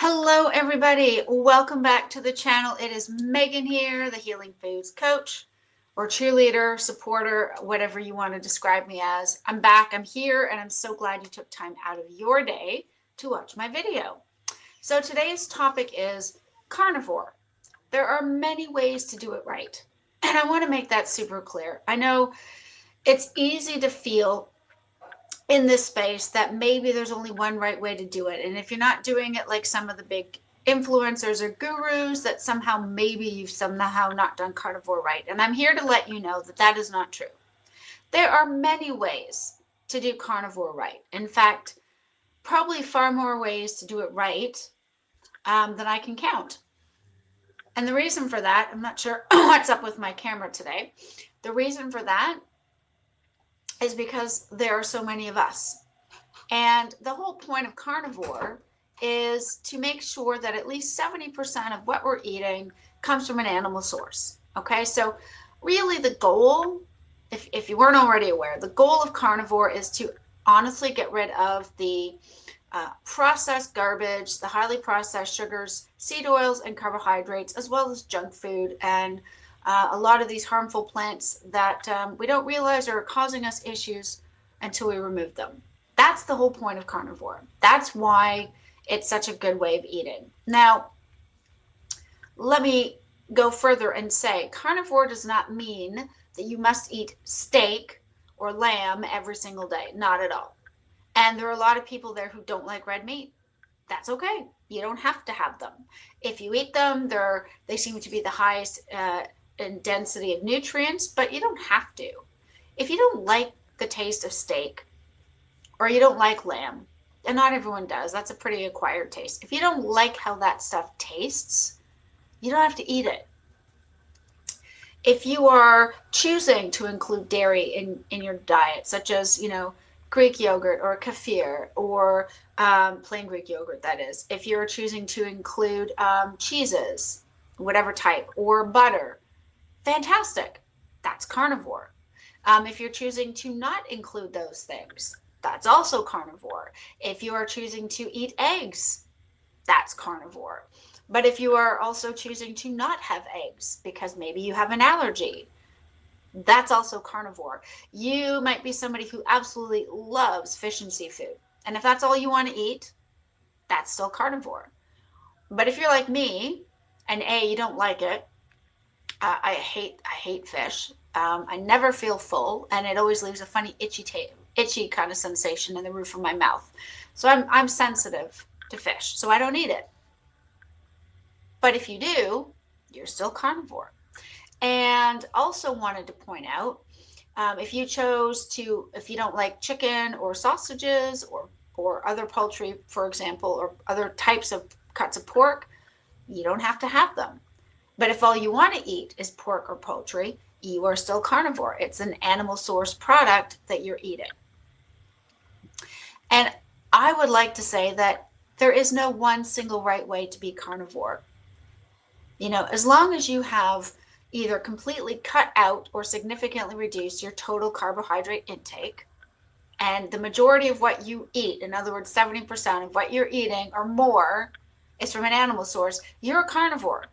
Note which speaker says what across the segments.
Speaker 1: Hello, everybody. Welcome back to the channel. It is Megan here, the Healing Foods coach or cheerleader, supporter, whatever you want to describe me as. I'm back. I'm here, and I'm so glad you took time out of your day to watch my video. So today's topic is carnivore. There are many ways to do it right, and I want to make that super clear. I know it's easy to feel in this space that maybe there's only one right way to do it. And if you're not doing it like some of the big influencers or gurus, that somehow maybe you've somehow not done carnivore right. And I'm here to let you know that that is not true. There are many ways to do carnivore right. In fact, probably far more ways to do it right than I can count. And the reason for that, I'm not sure what's up with my camera today. The reason for that is because there are so many of us. And the whole point of carnivore is to make sure that at least 70% of what we're eating comes from an animal source. Okay, so really the goal, if you weren't already aware, the goal of carnivore is to honestly get rid of the processed garbage, the highly processed sugars, seed oils, and carbohydrates, as well as junk food and a lot of these harmful plants that we don't realize are causing us issues until we remove them. That's the whole point of carnivore. That's why it's such a good way of eating. Now, let me go further and say carnivore does not mean that you must eat steak or lamb every single day. Not at all. And there are a lot of people there who don't like red meat. That's okay. You don't have to have them. If you eat them, they seem to be the highest in density of nutrients, but you don't have to. If you don't like the taste of steak or you don't like lamb, and not everyone does, that's a pretty acquired taste. If you don't like how that stuff tastes, you don't have to eat it. If you are choosing to include dairy in your diet, such as, Greek yogurt or kefir or plain Greek yogurt, that is, if you're choosing to include cheeses, whatever type, or butter, fantastic. That's carnivore. If you're choosing to not include those things, that's also carnivore. If you are choosing to eat eggs, that's carnivore. But if you are also choosing to not have eggs because maybe you have an allergy, that's also carnivore. You might be somebody who absolutely loves fish and seafood. And if that's all you want to eat, that's still carnivore. But if you're like me, and you don't like it, I hate fish. I never feel full, and it always leaves a funny itchy kind of sensation in the roof of my mouth. So I'm sensitive to fish, so I don't eat it. But if you do, you're still carnivore. And also wanted to point out, if you don't like chicken or sausages or other poultry, for example, or other types of cuts of pork, you don't have to have them. But if all you want to eat is pork or poultry, you are still carnivore. It's an animal source product that you're eating. And I would like to say that there is no one single right way to be carnivore. As long as you have either completely cut out or significantly reduced your total carbohydrate intake, and the majority of what you eat, in other words, 70% of what you're eating or more, is from an animal source, you're a carnivore.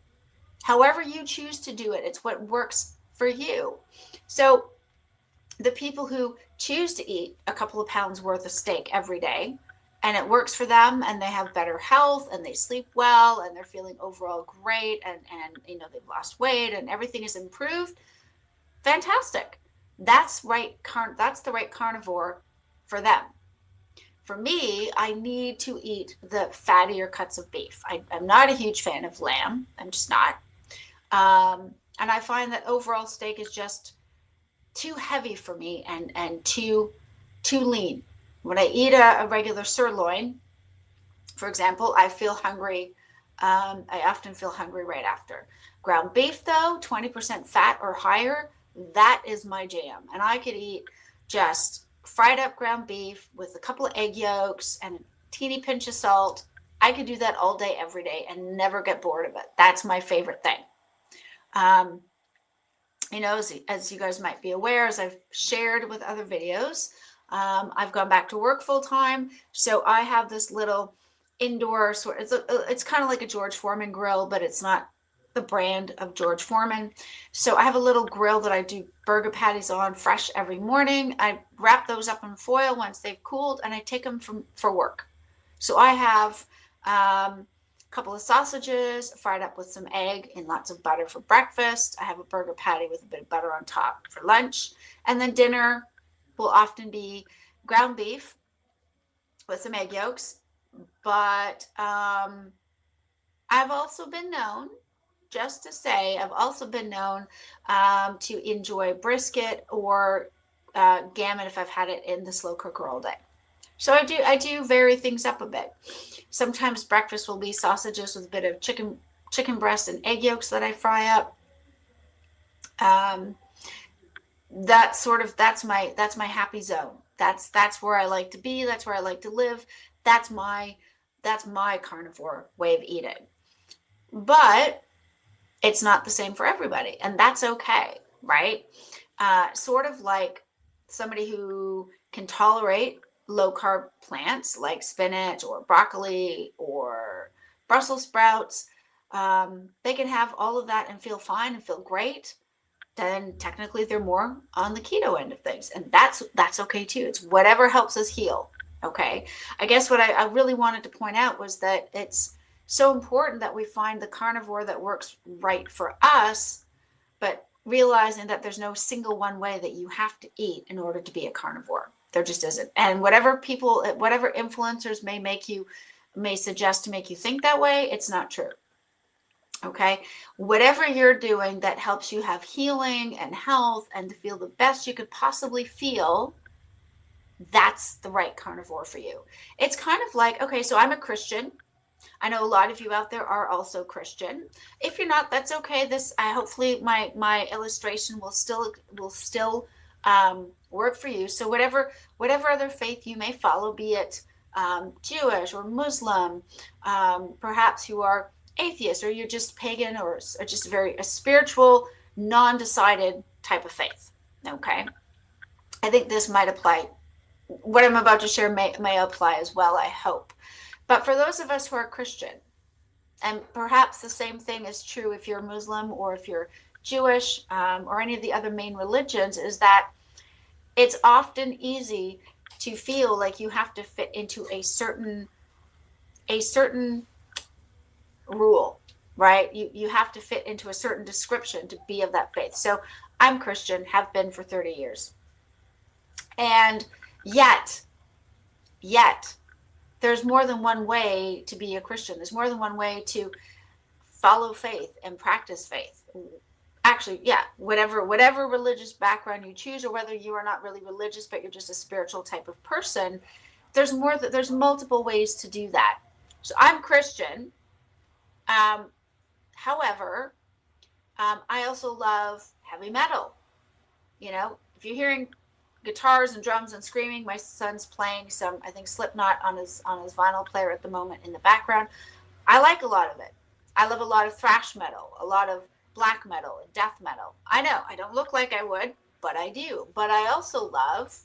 Speaker 1: However you choose to do it, it's what works for you. So the people who choose to eat a couple of pounds worth of steak every day, and it works for them, and they have better health, and they sleep well, and they're feeling overall great, and they've lost weight, and everything is improved, fantastic. That's right. That's the right carnivore for them. For me, I need to eat the fattier cuts of beef. I'm not a huge fan of lamb. I'm just not. And I find that overall steak is just too heavy for me and too lean. When I eat a regular sirloin, for example, I feel hungry. I often feel hungry right after. Ground beef, though, 20% fat or higher, that is my jam. And I could eat just fried up ground beef with a couple of egg yolks and a teeny pinch of salt. I could do that all day, every day, and never get bored of it. That's my favorite thing. As you guys might be aware, as I've shared with other videos, I've gone back to work full time. So I have this little indoor sort. It's kind of like a George Foreman grill, but it's not the brand of George Foreman. So I have a little grill that I do burger patties on fresh every morning. I wrap those up in foil once they've cooled, and I take them for work. So I have a couple of sausages fried up with some egg and lots of butter for breakfast. I have a burger patty with a bit of butter on top for lunch. And then dinner will often be ground beef with some egg yolks. But I've also been known, just to say, I've also been known to enjoy brisket or gammon if I've had it in the slow cooker all day. So I do vary things up a bit. Sometimes breakfast will be sausages with a bit of chicken breast and egg yolks that I fry up. That's my happy zone. That's where I like to be. That's where I like to live. That's my carnivore way of eating. But it's not the same for everybody, and that's okay, right? Sort of like somebody who can tolerate low carb plants like spinach or broccoli or Brussels sprouts. They can have all of that and feel fine and feel great. Then technically they're more on the keto end of things, and that's okay too. It's whatever helps us heal. Okay. I guess what I really wanted to point out was that it's so important that we find the carnivore that works right for us, but realizing that there's no single one way that you have to eat in order to be a carnivore. There just isn't. And whatever influencers may suggest to make you think that way, it's not true. Okay. Whatever you're doing that helps you have healing and health and to feel the best you could possibly feel, that's the right carnivore for you. It's kind of like, okay, so I'm a Christian. I know a lot of you out there are also Christian. If you're not, that's okay. Hopefully my illustration will still work for you. So whatever other faith you may follow, be it Jewish or Muslim, perhaps you are atheist, or you're just pagan, or just a spiritual, non-decided type of faith. Okay, I think this might apply. What I'm about to share may apply as well, I hope. But for those of us who are Christian, and perhaps the same thing is true if you're Muslim or if you're Jewish, or any of the other main religions, is that it's often easy to feel like you have to fit into a certain rule, right? You have to fit into a certain description to be of that faith. So I'm Christian, have been for 30 years. And yet, there's more than one way to be a Christian. There's more than one way to follow faith and practice faith. Actually, yeah, whatever religious background you choose, or whether you are not really religious, but you're just a spiritual type of person, there's multiple ways to do that. So I'm Christian. However, I also love heavy metal. You know, if you're hearing guitars and drums and screaming, my son's playing some, I think, Slipknot on his vinyl player at the moment in the background. I like a lot of it. I love a lot of thrash metal, a lot of black metal and death metal. I know I don't look like I would, but I do. But I also love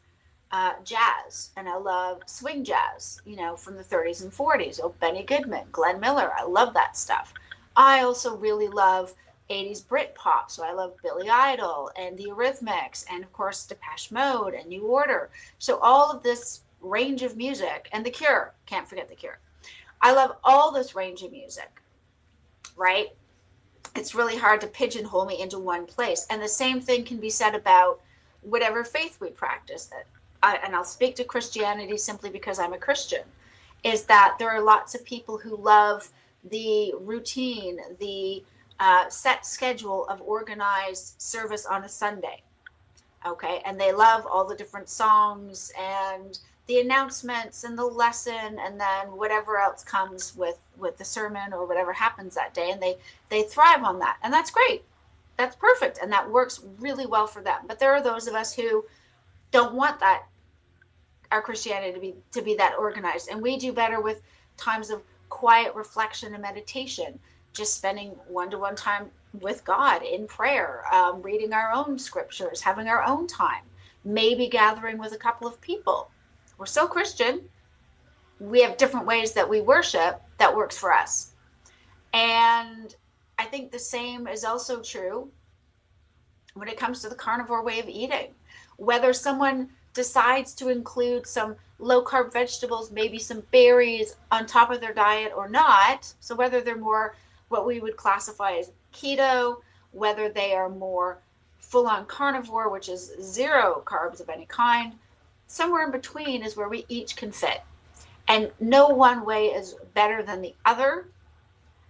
Speaker 1: jazz, and I love swing jazz, you know, from the 30s and 40s. Oh, Benny Goodman, Glenn Miller. I love that stuff. I also really love 80s Brit pop. So I love Billy Idol and the Eurythmics, and of course Depeche Mode and New Order. So all of this range of music, and The Cure, can't forget The Cure. I love all this range of music, right? It's really hard to pigeonhole me into one place. And the same thing can be said about whatever faith we practice. And I'll speak to Christianity simply because I'm a Christian, is that there are lots of people who love the routine, the set schedule of organized service on a Sunday. Okay. And they love all the different songs and the announcements and the lesson, and then whatever else comes with the sermon or whatever happens that day. And they thrive on that. And that's great. That's perfect. And that works really well for them. But there are those of us who don't want that, our Christianity to be that organized. And we do better with times of quiet reflection and meditation, just spending one-to-one time with God in prayer, reading our own scriptures, having our own time, maybe gathering with a couple of people. We're still Christian, we have different ways that we worship that works for us. And I think the same is also true when it comes to the carnivore way of eating. Whether someone decides to include some low carb vegetables, maybe some berries on top of their diet or not, so whether they're more what we would classify as keto, whether they are more full on carnivore, which is zero carbs of any kind, somewhere in between is where we each can fit. And no one way is better than the other,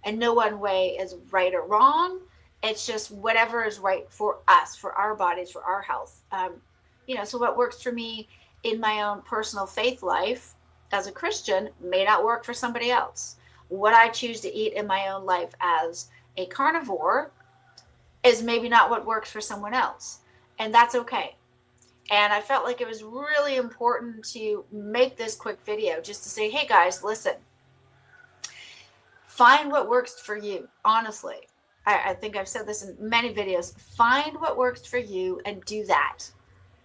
Speaker 1: and no one way is right or wrong. It's just whatever is right for us, for our bodies, for our health. So what works for me in my own personal faith life as a Christian may not work for somebody else. What I choose to eat in my own life as a carnivore is maybe not what works for someone else. And that's okay. And I felt like it was really important to make this quick video just to say, hey guys, listen, find what works for you. Honestly, I think I've said this in many videos. Find what works for you and do that,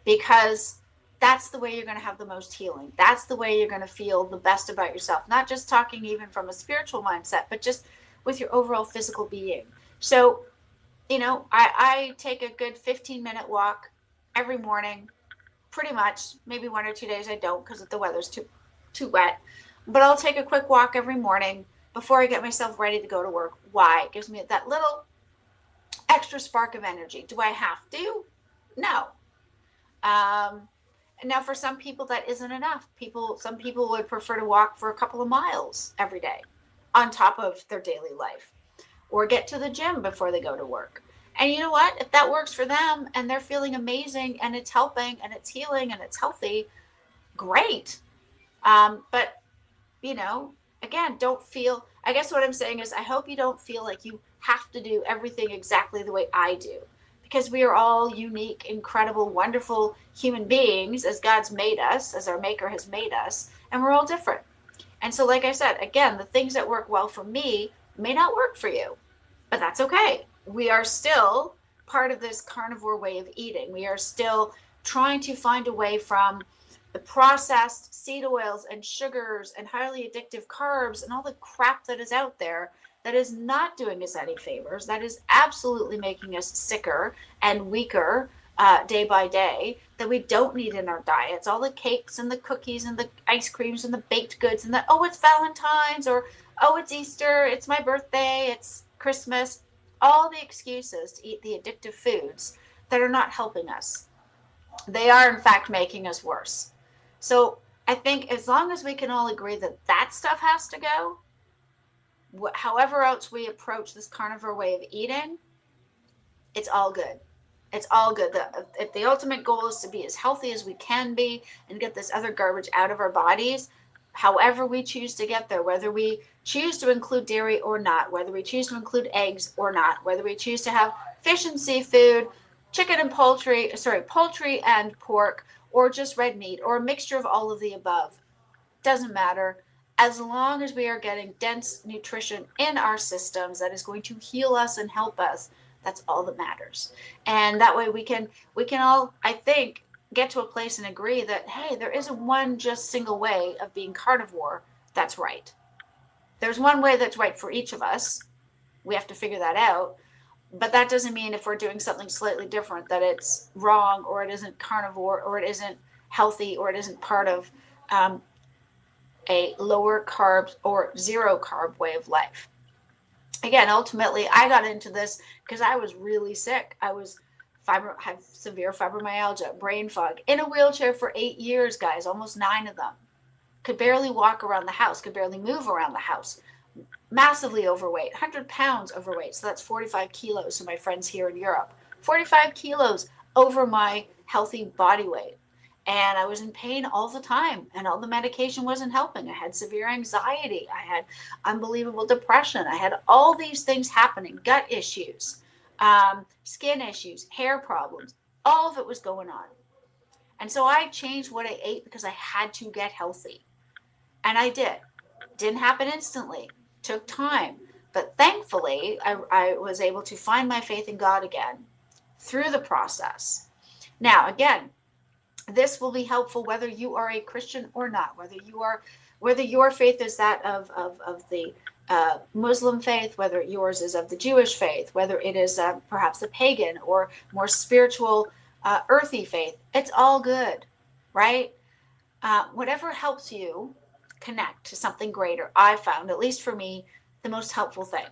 Speaker 1: because that's the way you're going to have the most healing. That's the way you're going to feel the best about yourself. Not just talking even from a spiritual mindset, but just with your overall physical being. So, I take a good 15-minute walk every morning, pretty much. Maybe 1 or 2 days I don't because the weather's too wet. But I'll take a quick walk every morning before I get myself ready to go to work. Why? It gives me that little extra spark of energy. Do I have to? No. Now, for some people, that isn't enough. Some people would prefer to walk for a couple of miles every day on top of their daily life, or get to the gym before they go to work. And you know what? If that works for them and they're feeling amazing and it's helping and it's healing and it's healthy, great. But, again, I guess what I'm saying is I hope you don't feel like you have to do everything exactly the way I do, because we are all unique, incredible, wonderful human beings as God's made us, as our Maker has made us, and we're all different. And so, like I said, again, the things that work well for me may not work for you, but that's okay. We are still part of this carnivore way of eating. We are still trying to find a way from the processed seed oils and sugars and highly addictive carbs and all the crap that is out there that is not doing us any favors, that is absolutely making us sicker and weaker day by day, that we don't need in our diets. All the cakes and the cookies and the ice creams and the baked goods and it's Valentine's, or it's Easter, it's my birthday, it's Christmas. All the excuses to eat the addictive foods that are not helping us. They are, in fact, making us worse. So I think as long as we can all agree that that stuff has to go, however else we approach this carnivore way of eating, it's all good. It's all good. If the ultimate goal is to be as healthy as we can be and get this other garbage out of our bodies, however we choose to get there, whether we choose to include dairy or not, whether we choose to include eggs or not, whether we choose to have fish and seafood, poultry and pork, or just red meat, or a mixture of all of the above, doesn't matter. As long as we are getting dense nutrition in our systems that is going to heal us and help us, that's all that matters. And that way we can all, I think, get to a place and agree that, hey, there isn't one just single way of being carnivore that's right. There's one way that's right for each of us. We have to figure that out. But that doesn't mean if we're doing something slightly different that it's wrong, or it isn't carnivore, or it isn't healthy, or it isn't part of a lower carb or zero carb way of life. Again, ultimately, I got into this because I was really sick. I had severe fibromyalgia, brain fog, in a wheelchair for 8 years, guys, almost 9 of them. Could barely walk around the house, could barely move around the house. Massively overweight, 100 pounds overweight. So that's 45 kilos to my friends here in Europe. 45 kilos over my healthy body weight. And I was in pain all the time, and all the medication wasn't helping. I had severe anxiety. I had unbelievable depression. I had all these things happening, gut issues, skin issues, hair problems. All of it was going on. And so I changed what I ate because I had to get healthy. And I did. Didn't happen instantly. Took time. But thankfully, I was able to find my faith in God again through the process. Now, again, this will be helpful whether you are a Christian or not, whether you are whether your faith is that of the Muslim faith, whether yours is of the Jewish faith, whether it is perhaps a pagan or more spiritual, earthy faith, it's all good, right? Whatever helps you connect to something greater, I found, at least for me, the most helpful thing.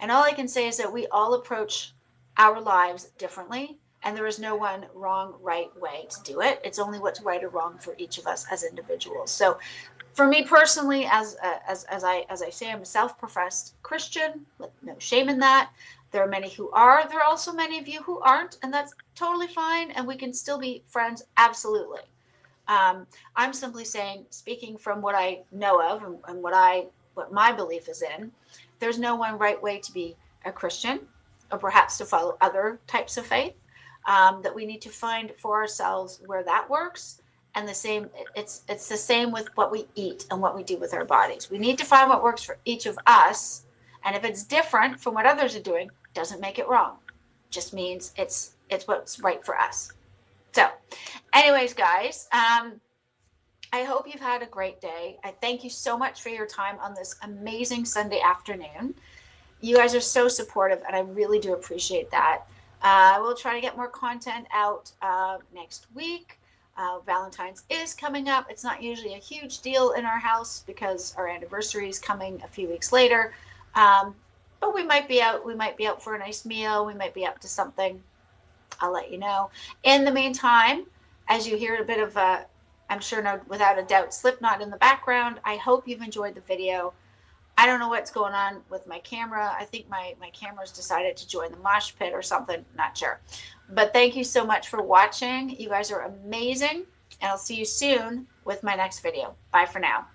Speaker 1: And all I can say is that we all approach our lives differently, and there is no one wrong, right way to do it. It's only what's right or wrong for each of us as individuals. So for me personally, as I say, I'm a self-professed Christian, with no shame in that. There are many who are. There are also many of you who aren't, and that's totally fine. And we can still be friends, absolutely. I'm simply saying, speaking from what I know of and what my belief is in, there's no one right way to be a Christian, or perhaps to follow other types of faith. That we need to find for ourselves where that works. And the same, it's the same with what we eat and what we do with our bodies. We need to find what works for each of us. And if it's different from what others are doing, doesn't make it wrong. Just means it's what's right for us. So anyways, guys, I hope you've had a great day. I thank you so much for your time on this amazing Sunday afternoon. You guys are so supportive, and I really do appreciate that. We'll try to get more content out next week. Valentine's is coming up. It's not usually a huge deal in our house because our anniversary is coming a few weeks later. But we might be out. We might be out for a nice meal. We might be up to something. I'll let you know. In the meantime, as you hear a bit of I'm sure no, without a doubt, Slipknot in the background, I hope you've enjoyed the video. I don't know what's going on with my camera. I think my camera's decided to join the mosh pit or something. Not sure. But thank you so much for watching. You guys are amazing. And I'll see you soon with my next video. Bye for now.